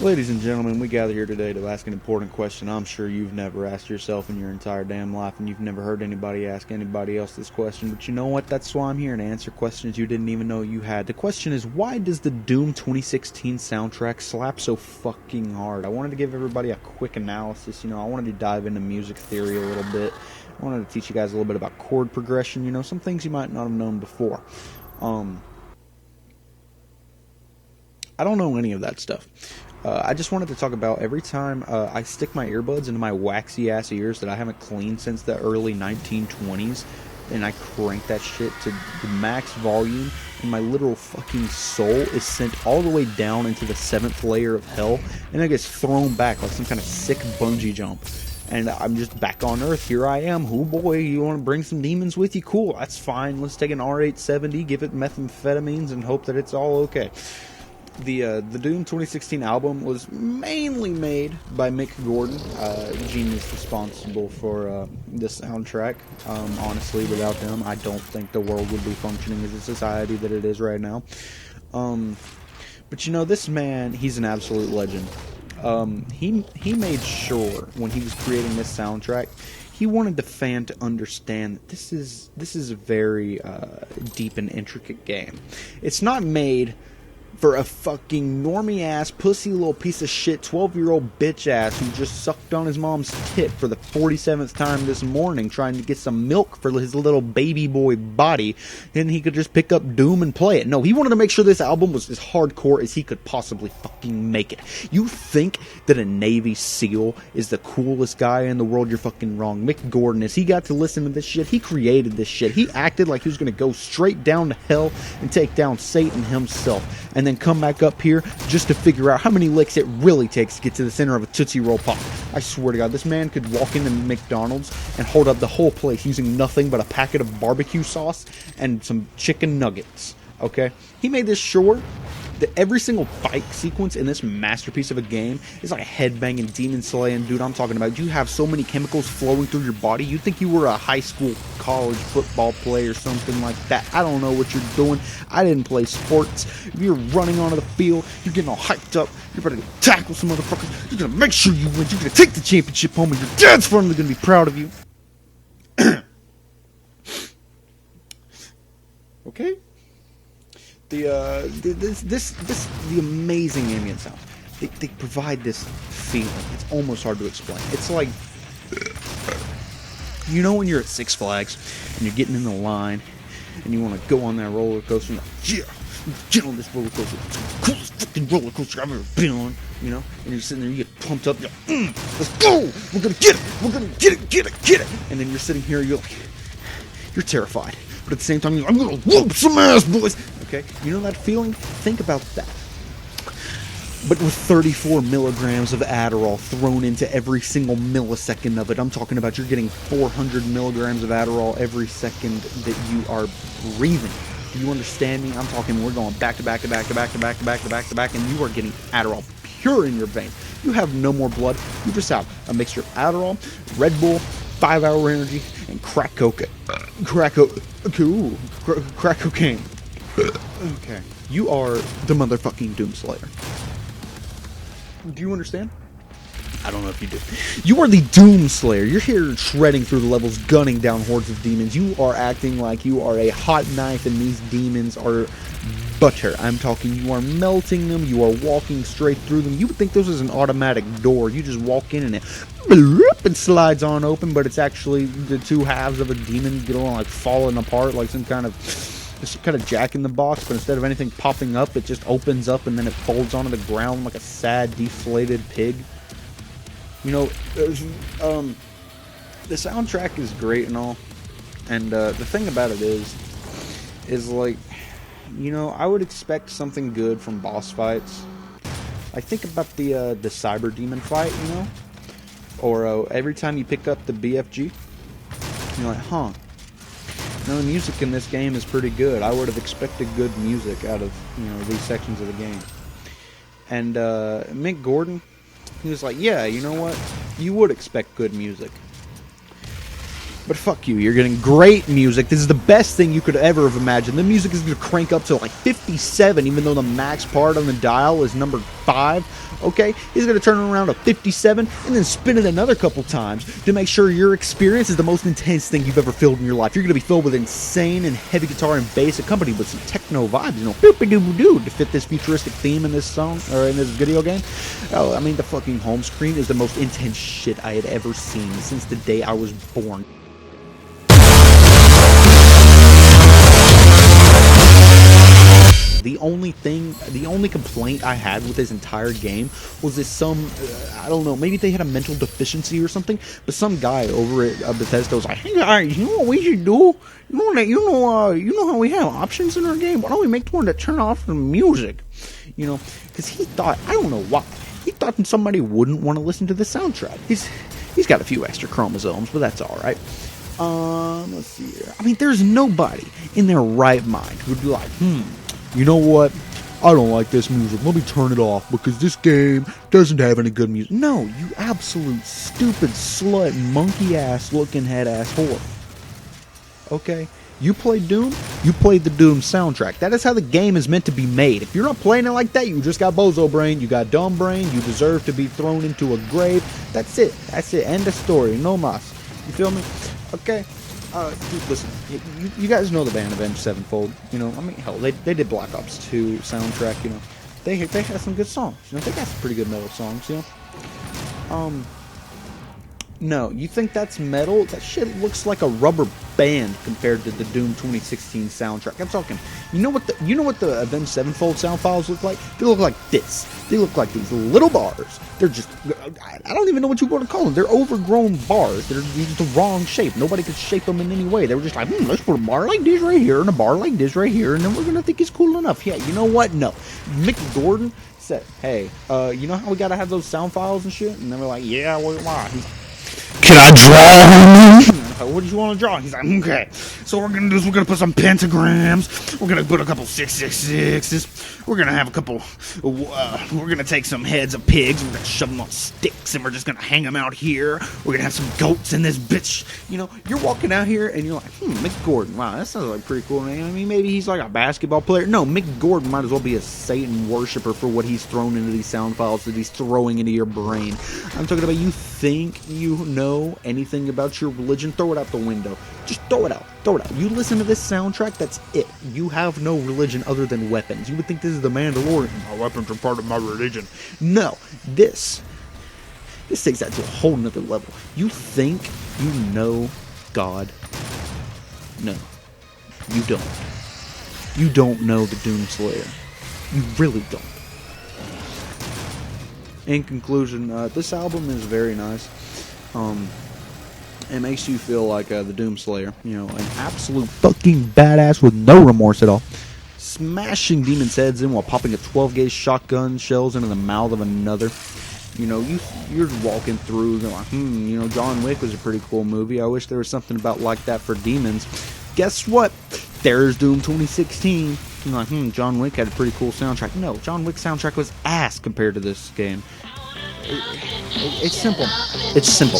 Ladies and gentlemen, we gather here today to ask an important question I'm sure you've never asked yourself in your entire damn life, and you've never heard anybody ask anybody else this question, but you know what? That's why I'm here, to answer questions you didn't even know you had. The question is, why does the Doom 2016 soundtrack slap so fucking hard? I wanted to give everybody a quick analysis. I wanted to dive into music theory a little bit. I wanted to teach you guys a little bit about chord progression, some things you might not have known before. I don't know any of that stuff. I just wanted to talk about every time I stick my earbuds into my waxy ass ears that I haven't cleaned since the early 1920s, and I crank that shit to the max volume, and my literal fucking soul is sent all the way down into the 7th layer of hell, and it gets thrown back like some kind of sick bungee jump. And I'm just back on Earth. Here I am. Oh boy, you want to bring some demons with you? Cool, that's fine. Let's take an R870, give it methamphetamines, and hope that it's all okay. The Doom 2016 album was mainly made by Mick Gordon, genius responsible for the soundtrack. Honestly, without him, I don't think the world would be functioning as a society that it is right now. But this man, he's an absolute legend. He made sure when he was creating this soundtrack, he wanted the fan to understand that this is a very deep and intricate game. It's not made for a fucking normie-ass, pussy little piece of shit, 12-year-old bitch-ass who just sucked on his mom's tit for the 47th time this morning trying to get some milk for his little baby boy body, and he could just pick up Doom and play it. No, he wanted to make sure this album was as hardcore as he could possibly fucking make it. You think that a Navy SEAL is the coolest guy in the world? You're fucking wrong. Mick Gordon is. He got to listen to this shit. He created this shit. He acted like he was going to go straight down to hell and take down Satan himself, and then come back up here just to figure out how many licks it really takes to get to the center of a Tootsie Roll Pop. I swear to God, this man could walk into McDonald's and hold up the whole place using nothing but a packet of barbecue sauce and some chicken nuggets, okay? He made this sure that every single fight sequence in this masterpiece of a game is like a headbanging, demon slaying dude. I'm talking about, you have so many chemicals flowing through your body, you'd think you were a high school, college football player or something like that. I don't know what you're doing. I didn't play sports. You're running onto the field, you're getting all hyped up, you're ready to tackle some motherfuckers, you're gonna make sure you win, you're gonna take the championship home, and your dad's finally gonna be proud of you. Okay? The amazing ambient sound. They provide this feeling. It's almost hard to explain. It's like, when you're at Six Flags and you're getting in the line and you want to go on that roller coaster, and you're like, yeah, get on this roller coaster. It's the coolest fucking roller coaster I've ever been on. And you're sitting there, you get pumped up, you're like, let's go, we're gonna get it, we're gonna get it. And then you're sitting here, you're terrified, but at the same time, I'm gonna whoop some ass, boys. Okay, that feeling? Think about that. But with 34 milligrams of Adderall thrown into every single millisecond of it. I'm talking about you're getting 400 milligrams of Adderall every second that you are breathing. Do you understand me? I'm talking, we're going back to back to back to back to back to back to back to back, and you are getting Adderall pure in your veins. You have no more blood. You just have a mixture of Adderall, Red Bull, 5-hour energy, and crack cocaine. Crack cocaine. Okay. You are the motherfucking Doomslayer. Do you understand? I don't know if you do. You are the Doomslayer. You're here shredding through the levels, gunning down hordes of demons. You are acting like you are a hot knife and these demons are butter. I'm talking, you are melting them. You are walking straight through them. You would think this is an automatic door. You just walk in and it bloop, and slides on open, but it's actually the two halves of a demon falling apart like some kind of Jack in the Box, but instead of anything popping up, it just opens up and then it folds onto the ground like a sad, deflated pig. The soundtrack is great and all, and the thing about it is like, I would expect something good from boss fights. I think about the Cyber Demon fight, or every time you pick up the BFG, you're like, huh. The music in this game is pretty good. I would have expected good music out of, these sections of the game. And Mick Gordon, he was like, yeah, you know what? You would expect good music. But fuck you, you're getting great music. This is the best thing you could ever have imagined. The music is going to crank up to like 57, even though the max part on the dial is number 55. Okay, he's going to turn it around to 57 and then spin it another couple times to make sure your experience is the most intense thing you've ever filled in your life. You're going to be filled with insane and heavy guitar and bass accompanied with some techno vibes, you know, boop-a-doo-doo, to fit this futuristic theme in this song or in this video game. Oh, I mean, the fucking home screen is the most intense shit I had ever seen since the day I was born. The only complaint I had with this entire game was that I don't know, maybe they had a mental deficiency or something, but some guy over at Bethesda was like, hey guys, you know what we should do? You know how we have options in our game? Why don't we make one to turn off the music? You know, because he thought, I don't know why, he thought somebody wouldn't want to listen to the soundtrack. He's got a few extra chromosomes, but that's all right. Let's see here. I mean, there's nobody in their right mind who'd be like, you know what? I don't like this music. Let me turn it off because this game doesn't have any good music. No, you absolute stupid slut, monkey ass looking head ass whore. Okay? You played Doom? You played the Doom soundtrack. That is how the game is meant to be made. If you're not playing it like that, you just got bozo brain, you got dumb brain, you deserve to be thrown into a grave. That's it. That's it. End of story. No mas. You feel me? Okay? Dude, listen, you guys know the band Avenged Sevenfold, you know, I mean, hell, they did Black Ops 2 soundtrack, you know, they had some good songs, you know, they got some pretty good metal songs, you know, no, you think that's metal? That shit looks like a rubber band compared to the Doom 2016 soundtrack. I'm talking. You know what the Avenged Sevenfold sound files look like? They look like this. They look like these little bars. They're just. I don't even know what you want to call them. They're overgrown bars. They're just the wrong shape. Nobody could shape them in any way. They were just like, let's put a bar like this right here and a bar like this right here, and then we're gonna think it's cool enough. Yeah, you know what? No, Mick Gordon said, hey, you know how we gotta have those sound files and shit? And then we're like, yeah, why? Can I draw? What do you want to draw? He's like, okay. So what we're gonna do is we're gonna put some pentagrams. We're gonna put a couple 666s. We're gonna have a couple. We're gonna take some heads of pigs. We're gonna shove them on sticks, and we're just gonna hang them out here. We're gonna have some goats in this bitch. You know, you're walking out here and you're like, Mick Gordon. Wow, that sounds like pretty cool, man. I mean, maybe he's like a basketball player. No, Mick Gordon might as well be a Satan worshiper for what he's thrown into these sound files that he's throwing into your brain. I'm talking about you think you know anything about your religion? Throw it out the window. Just throw it out. Throw it out. You listen to this soundtrack, that's it. You have no religion other than weapons. You would think this is the Mandalorian. My weapons are part of my religion. No. This takes that to a whole nother level. You think you know God? No. You don't. You don't know the Doom Slayer. You really don't. In conclusion, this album is very nice. It makes you feel like the Doom Slayer, you know, an absolute fucking badass with no remorse at all, smashing demons' heads in while popping a 12-gauge shotgun shells into the mouth of another. You know, you're walking through, going like, you know, John Wick was a pretty cool movie. I wish there was something about like that for demons. Guess what? There's Doom 2016. You're like, John Wick had a pretty cool soundtrack. No, John Wick's soundtrack was ass compared to this game. It's simple. It's simple.